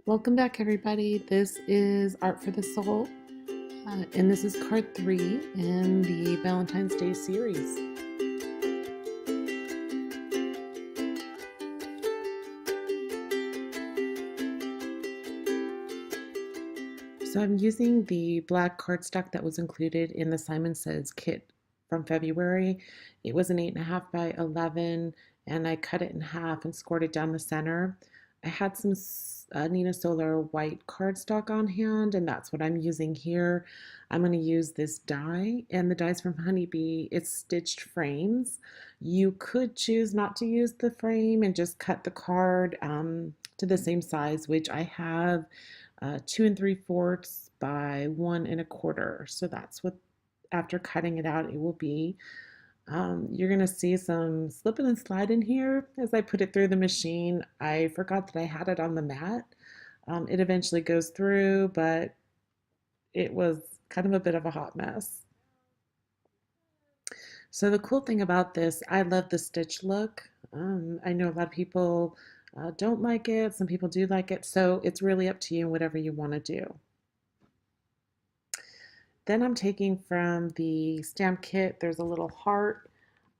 Welcome back, everybody. This is Art for the Soul, and this is card 3 in the Valentine's Day series. So I'm using the black cardstock that was included in the Simon Says kit from February. It was an 8.5 by 11, and I cut it in half and scored it down the center. I had some Nina Solar white cardstock on hand, and that's what I'm using here. I'm going to use this die, and the die's from Honeybee. It's stitched frames. You could choose not to use the frame and just cut the card to the same size, which I have 2 3/4 by 1 1/4. So that's what, after cutting it out, it will be. You're going to see some slipping and sliding here as I put it through the machine. I forgot that I had it on the mat. It eventually goes through, but it was kind of a bit of a hot mess. So the cool thing about this, I love the stitch look. I know a lot of people don't like it. Some people do like it. So it's really up to you, whatever you want to do. Then I'm taking from the stamp kit, there's a little heart.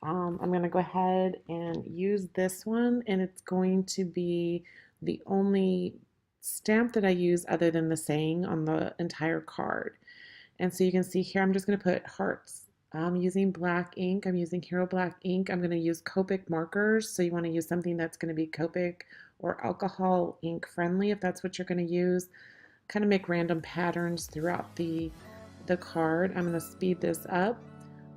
I'm going to go ahead and use this one, and it's going to be the only stamp that I use other than the saying on the entire card. And so you can see here, I'm just going to put hearts. I'm using black ink. I'm using Hero Black ink. I'm going to use Copic markers. So you want to use something that's going to be Copic or alcohol ink friendly if that's what you're going to use. Kind of make random patterns throughout the card. I'm going to speed this up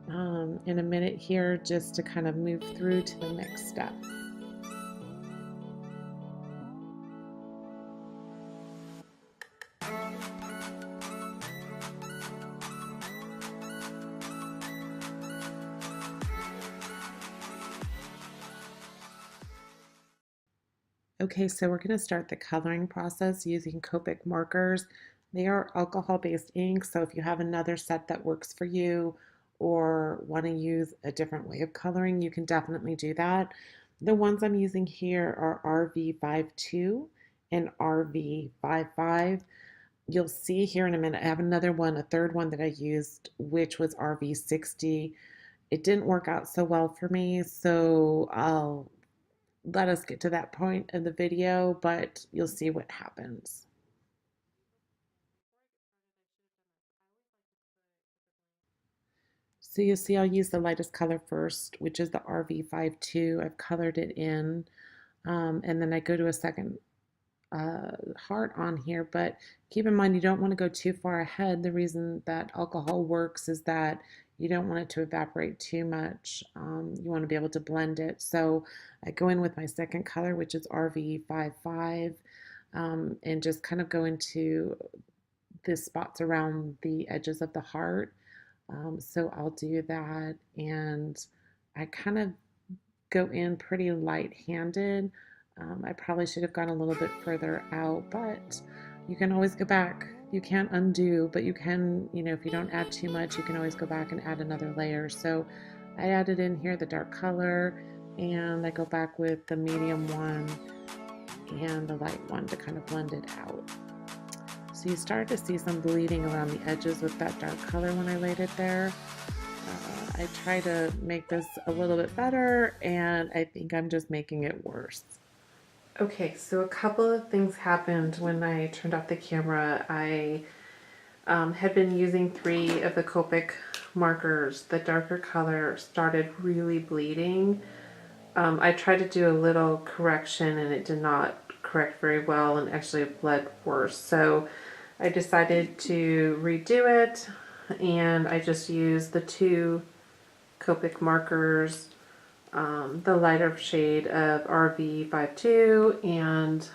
in a minute here just to kind of move through to the next step. Okay, so we're going to start the coloring process using Copic markers. They are alcohol-based ink, so if you have another set that works for you or want to use a different way of coloring, you can definitely do that. The ones I'm using here are RV52 and RV55. You'll see here in a minute, I have another one, a third one that I used, which was RV60. It didn't work out so well for me, so I'll let us get to that point in the video, but you'll see what happens. So you'll see I'll use the lightest color first, which is the RV52. I've colored it in, and then I go to a second heart on here, but keep in mind you don't want to go too far ahead. The reason that alcohol works is that you don't want it to evaporate too much. You want to be able to blend it. So I go in with my second color, which is RV55, and just kind of go into the spots around the edges of the heart. So I'll do that, and I kind of go in pretty light-handed. I probably should have gone a little bit further out, but you can always go back. You can't undo, but you can, if you don't add too much, you can always go back and add another layer. So I added in here the dark color, and I go back with the medium one and the light one to kind of blend it out. So you start to see some bleeding around the edges with that dark color when I laid it there. I try to make this a little bit better, and I think I'm just making it worse. Okay, so a couple of things happened when I turned off the camera. I had been using 3 of the Copic markers. The darker color started really bleeding. I tried to do a little correction and it did not correct very well, and actually it bled worse. So I decided to redo it, and I just used the 2 Copic markers, the lighter shade of RV52 and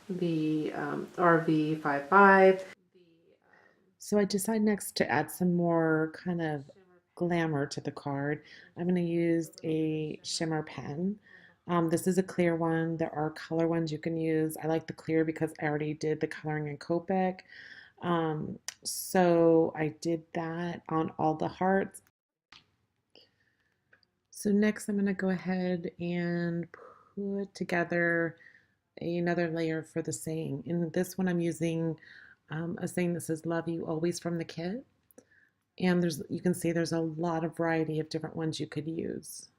the RV55. So I decided next to add some more kind of glamour to the card. I'm going to use a shimmer pen. This is a clear one. There are color ones you can use. I like the clear because I already did the coloring in Copic. So I did that on all the hearts. So next I'm going to go ahead and put together another layer for the saying. In this one, I'm using a saying that says "Love you always" from the kit, and you can see there's a lot of variety of different ones you could use.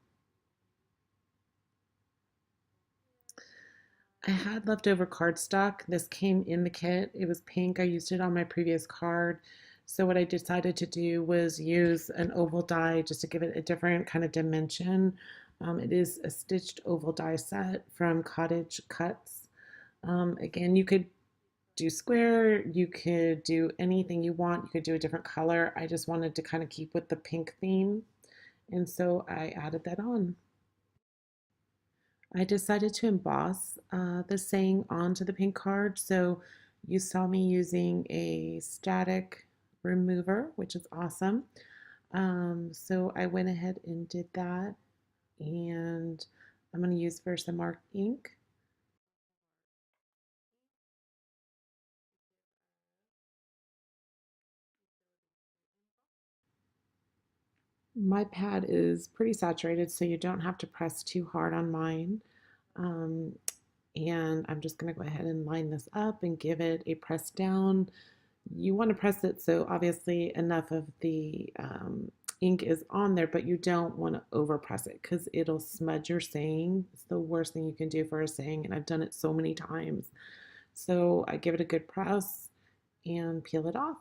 I had leftover cardstock. This came in the kit. It was pink. I used it on my previous card. So what I decided to do was use an oval die just to give it a different kind of dimension. It is a stitched oval die set from Cottage Cutz. Again, you could do square, you could do anything you want, you could do a different color. I just wanted to kind of keep with the pink theme, and so I added that on. I decided to emboss the saying onto the pink card. So you saw me using a static remover, which is awesome. So I went ahead and did that. And I'm going to use Versamark ink. My pad is pretty saturated, so you don't have to press too hard on mine. Um, and I'm just going to go ahead and line this up and give it a press down. You want to press it so obviously enough of the ink is on there, but you don't want to over press it because it'll smudge your saying. It's the worst thing you can do for a saying, and I've done it so many times. So I give it a good press and peel it off.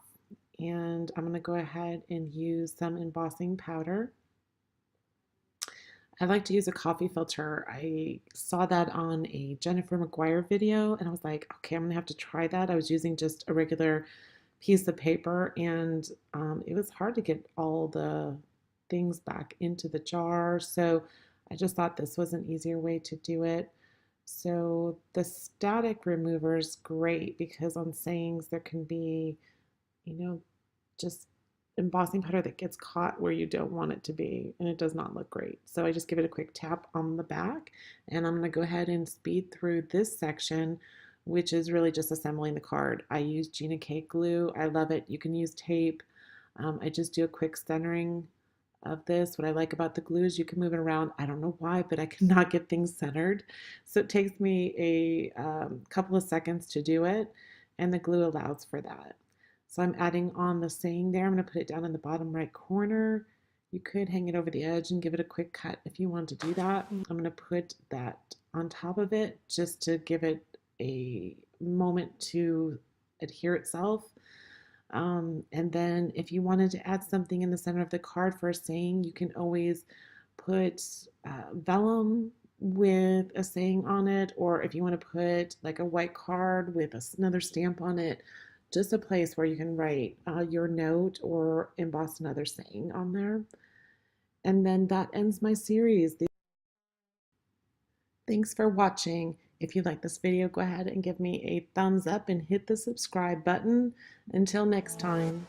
And I'm going to go ahead and use some embossing powder. I like to use a coffee filter. I saw that on a Jennifer McGuire video and I was like, okay, I'm gonna have to try that. I was using just a regular piece of paper and it was hard to get all the things back into the jar. So I just thought this was an easier way to do it. So the static remover is great because on sayings there can be, you know, just embossing powder that gets caught where you don't want it to be and it does not look great. So I just give it a quick tap on the back and I'm going to go ahead and speed through this section, which is really just assembling the card. I use Gina K glue. I love it. You can use tape. I just do a quick centering of this. What I like about the glue is you can move it around. I don't know why, but I cannot get things centered. So it takes me a couple of seconds to do it, and the glue allows for that. So I'm adding on the saying there. I'm going to put it down in the bottom right corner. You could hang it over the edge and give it a quick cut if you want to do that. I'm going to put that on top of it just to give it a moment to adhere itself. And then if you wanted to add something in the center of the card for a saying, you can always put vellum with a saying on it, or if you want to put like a white card with another stamp on it, just a place where you can write your note or emboss another saying on there. And then that ends my series. Thanks for watching. If you like this video, go ahead and give me a thumbs up and hit the subscribe button. Until next time.